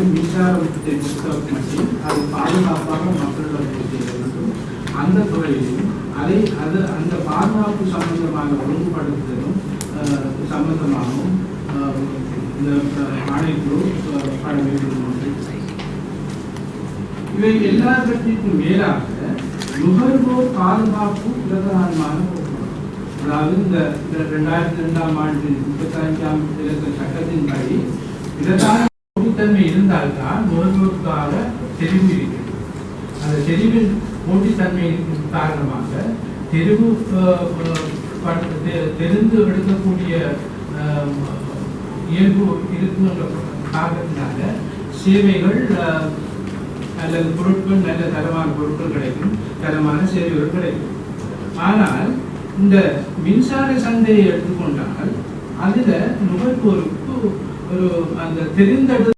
அதாவது மின்சார உற்பத்தியை பொறுத்தவரைக்கும் மட்டும் அது பாதுகாப்பாக மக்களிடம் செய்ய வேண்டும். அந்த துறையிலும் அந்த பாதுகாப்பு சம்பந்தமான ஒழுங்குபடுத்துதலும் சம்பந்தமாகவும் இந்த ஆணைக்குழு பட வேண்டும். இவை எல்லாவற்றிற்கும் மேலாக நுகர்வோர் பாதுகாப்பு பிரதானமான அதாவது இந்த 2002ஆம் ஆண்டு 35ஆம் இலக்க சட்டத்தின்படி பிரதான போட்டித்தன்மை இருந்தால்தான் நுகர்வோருக்காக தெரிவு இருக்கிறது. அந்த தெரிவின் போட்டித்தன்மை காரணமாக தெரிந்து எடுக்கக்கூடிய இயல்பு இருக்குன்ற காரணத்தினால சேவைகள் அல்லது பொருட்கள் நல்ல தரமான பொருட்கள் கிடைக்கும், தரமான சேவைகள் கிடைக்கும். ஆனால் இந்த மின்சார சந்தையை எடுத்துக்கொண்டால் அதில் நுகர்வோருக்கு ஒரு அந்த தெரிந்தெடு